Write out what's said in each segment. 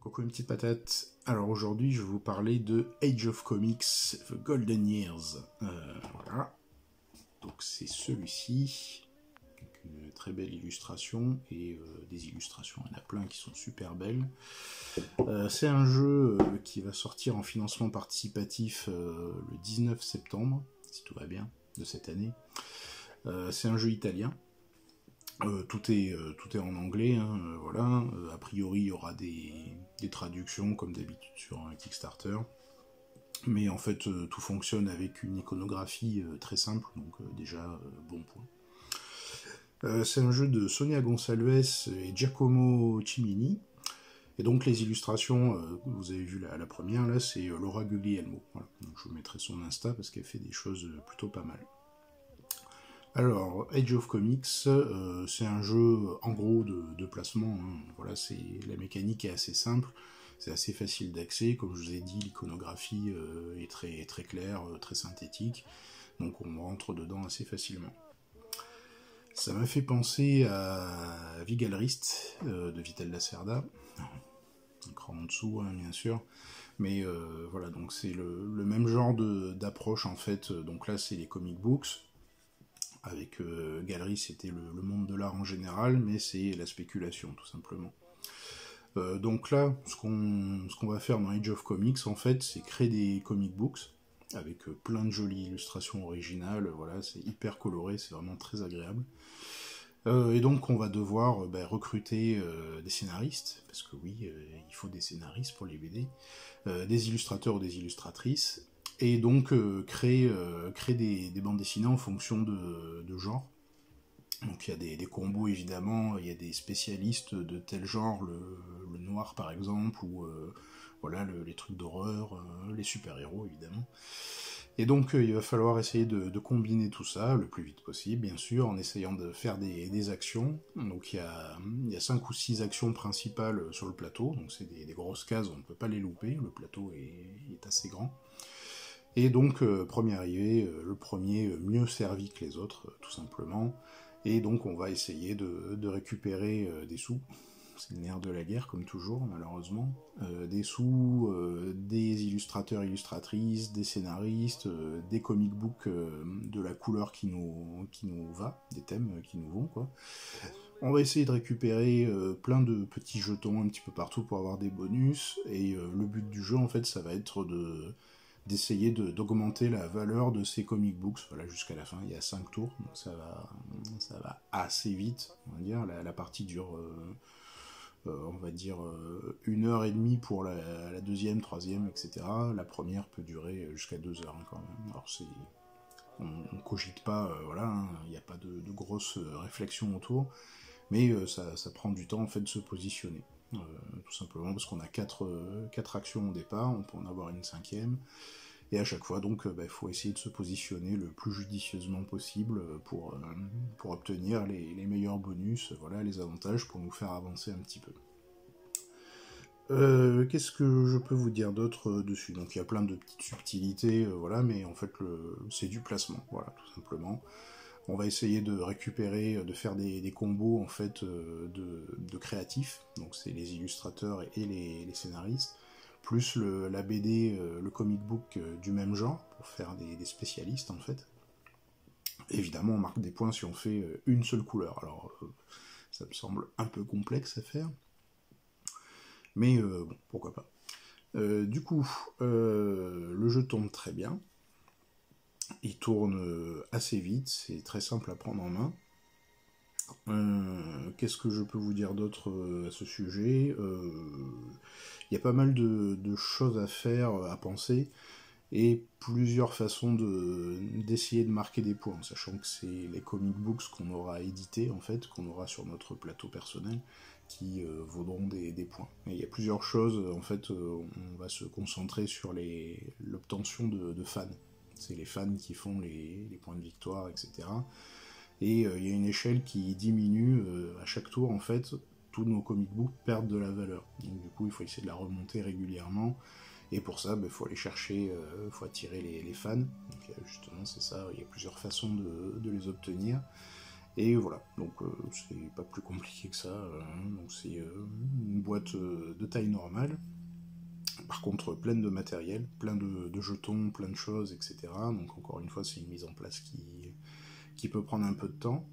Coucou une petite patate. Alors aujourd'hui je vais vous parler de Age of Comics The Golden Years. Voilà. Donc c'est celui-ci. Avec une très belle illustration et des illustrations, il y en a plein qui sont super belles. C'est un jeu qui va sortir en financement participatif le 19 septembre, si tout va bien, de cette année. C'est un jeu italien. Tout est en anglais, hein, voilà. A priori, il y aura des traductions, comme d'habitude sur un Kickstarter. Mais en fait, tout fonctionne avec une iconographie très simple, donc déjà, bon point. C'est un jeu de Sonia Gonçalves et Giacomo Cimini. Et donc les illustrations, vous avez vu la première, là, c'est Laura Guglielmo. Voilà. Donc, je vous mettrai son Insta parce qu'elle fait des choses plutôt pas mal. Alors, Age of Comics, c'est un jeu en gros de placement. Hein. Voilà, la mécanique est assez simple, c'est assez facile d'accès. Comme je vous ai dit, l'iconographie est très, très claire, très synthétique, donc on rentre dedans assez facilement. Ça m'a fait penser à Vigalrist de Vitel Lacerda, un cran en dessous, hein, bien sûr. Mais voilà, donc c'est le même genre d'approche en fait. Donc là, c'est les comic books. Avec Galerie, c'était le monde de l'art en général, mais c'est la spéculation, tout simplement. Donc là, ce qu'on va faire dans Age of Comics, en fait, c'est créer des comic books, avec plein de jolies illustrations originales, voilà, c'est hyper coloré, c'est vraiment très agréable. Et donc on va devoir recruter des scénaristes, parce que oui, il faut des scénaristes pour les BD, des illustrateurs ou des illustratrices, et donc créer des bandes dessinées en fonction de genre. Donc il y a des combos évidemment, il y a des spécialistes de tel genre, le noir par exemple, ou voilà, les trucs d'horreur, les super-héros évidemment. Et donc il va falloir essayer de combiner tout ça le plus vite possible, bien sûr, en essayant de faire des actions. Donc il y a 5 ou 6 actions principales sur le plateau, donc c'est des grosses cases, on ne peut pas les louper, le plateau est assez grand. Et donc, premier arrivé, le premier mieux servi que les autres, tout simplement. Et donc, on va essayer de récupérer des sous. C'est le nerf de la guerre, comme toujours, malheureusement. Des sous, des illustrateurs, illustratrices, des scénaristes, des comic books de la couleur qui nous va, des thèmes qui nous vont, quoi. On va essayer de récupérer plein de petits jetons un petit peu partout pour avoir des bonus. Et le but du jeu, en fait, ça va être d'essayer d'augmenter la valeur de ces comic books, voilà, jusqu'à la fin. Il y a 5 tours, donc ça va assez vite, on va dire. La partie dure, on va dire, 1h30 pour la deuxième, troisième, etc. La première peut durer jusqu'à 2 heures, hein, quand même. Alors on cogite pas, voilà, hein, il n'y a pas de grosses réflexions autour, mais ça prend du temps, en fait, de se positionner. Tout simplement parce qu'on a 4 actions au départ, on peut en avoir une 5e, et à chaque fois donc il faut essayer de se positionner le plus judicieusement possible pour obtenir les meilleurs bonus, voilà, les avantages pour nous faire avancer un petit peu. Qu'est-ce que je peux vous dire d'autre dessus? Donc il y a plein de petites subtilités, voilà, mais en fait c'est du placement, voilà, tout simplement. On va essayer de récupérer, de faire des combos en fait de créatifs, donc c'est les illustrateurs et les scénaristes, plus la BD, le comic book du même genre, pour faire des spécialistes en fait. Évidemment, on marque des points si on fait une seule couleur, alors ça me semble un peu complexe à faire, mais bon, pourquoi pas. Du coup, le jeu tourne très bien. Il tourne assez vite, c'est très simple à prendre en main. Qu'est-ce que je peux vous dire d'autre à ce sujet? Il y a pas mal de choses à faire, à penser, et plusieurs façons d'essayer de marquer des points, sachant que c'est les comic books qu'on aura édités, en fait, qu'on aura sur notre plateau personnel, qui vaudront des points. Et il y a plusieurs choses, en fait, on va se concentrer sur l'obtention de fans. C'est les fans qui font les points de victoire, etc. Et il y a une échelle qui diminue à chaque tour, en fait, tous nos comic books perdent de la valeur. Donc du coup, il faut essayer de la remonter régulièrement, et pour ça, il faut aller chercher, il faut attirer les fans. Donc justement, c'est ça, il y a plusieurs façons de les obtenir. Et voilà, donc c'est pas plus compliqué que ça. Donc c'est une boîte de taille normale, par contre pleine de matériel, plein de jetons, plein de choses, etc. Donc encore une fois, c'est une mise en place qui peut prendre un peu de temps,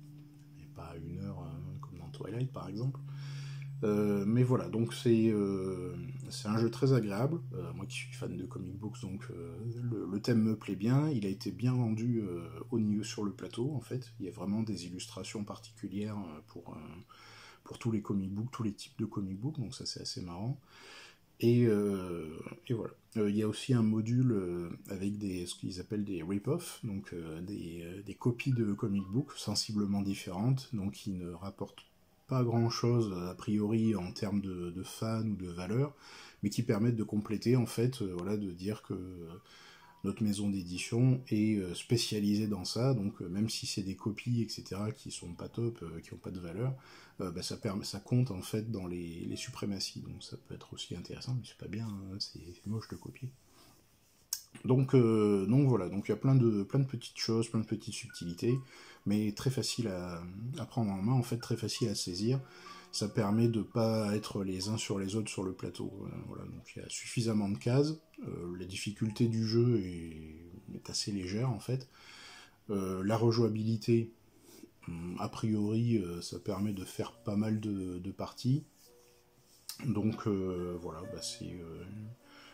et pas 1 heure comme dans Twilight par exemple. Mais voilà, donc c'est un jeu très agréable. Moi qui suis fan de comic books, donc le thème me plaît bien. Il a été bien rendu au niveau sur le plateau, en fait. Il y a vraiment des illustrations particulières pour tous les comic books, tous les types de comic books, donc ça c'est assez marrant. Et voilà. Il y a aussi un module avec ce qu'ils appellent des rip-off, donc des copies de comic books sensiblement différentes, donc qui ne rapportent pas grand chose a priori en termes de fans ou de valeur, mais qui permettent de compléter en fait, voilà, de dire que notre maison d'édition est spécialisée dans ça, donc même si c'est des copies, etc., qui sont pas top, qui n'ont pas de valeur, ça compte en fait dans les suprématies, donc ça peut être aussi intéressant, mais c'est pas bien, hein, c'est moche de copier. Donc voilà, donc il y a plein de petites choses, plein de petites subtilités, mais très facile à prendre en main, en fait très facile à saisir. Ça permet de pas être les uns sur les autres sur le plateau. Voilà, donc il y a suffisamment de cases. La difficulté du jeu est assez légère en fait. La rejouabilité, a priori, ça permet de faire pas mal de parties. Donc voilà,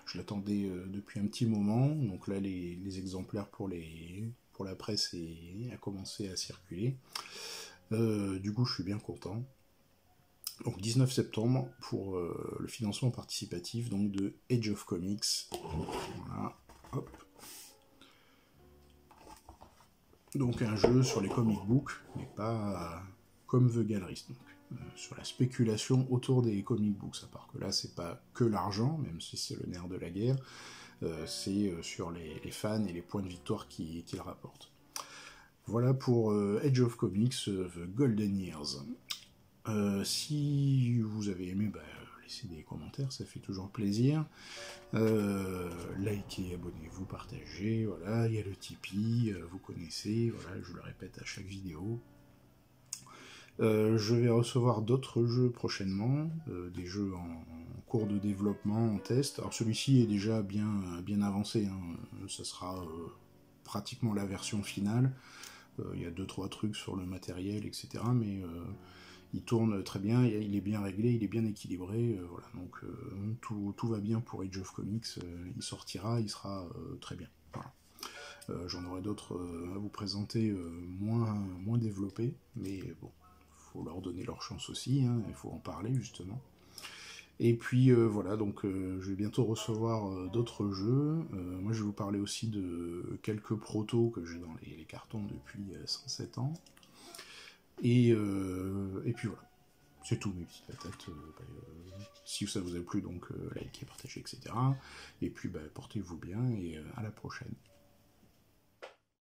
je l'attendais depuis un petit moment. Donc là, les exemplaires pour la presse a commencé à circuler. Du coup, je suis bien content. Donc 19 septembre pour le financement participatif donc de Age of Comics. Voilà, hop. Donc un jeu sur les comic books, mais pas comme The Gallerist. Donc, sur la spéculation autour des comic books, à part que là c'est pas que l'argent, même si c'est le nerf de la guerre, c'est sur les fans et les points de victoire qu'ils rapportent. Voilà pour Age of Comics, The Golden Years. Si vous avez aimé, laissez des commentaires, ça fait toujours plaisir. Likez, abonnez-vous, partagez, voilà, il y a le Tipeee, vous connaissez, voilà, je le répète à chaque vidéo. Je vais recevoir d'autres jeux prochainement, des jeux en cours de développement, en test. Alors celui-ci est déjà bien avancé, hein. Ça sera pratiquement la version finale. Il y a 2-3 trucs sur le matériel, etc. Mais il tourne très bien, il est bien réglé, il est bien équilibré, voilà, donc tout va bien pour Age of Comics, il sortira, il sera très bien. Voilà. J'en aurai d'autres à vous présenter moins développés, mais bon, faut leur donner leur chance aussi, hein, il faut en parler justement. Et puis voilà, donc je vais bientôt recevoir d'autres jeux. Moi je vais vous parler aussi de quelques protos que j'ai dans les cartons depuis 107 ans. Et puis voilà, c'est tout mes petites patates. Si ça vous a plu, donc likez, partagez, etc. Et puis portez-vous bien et à la prochaine.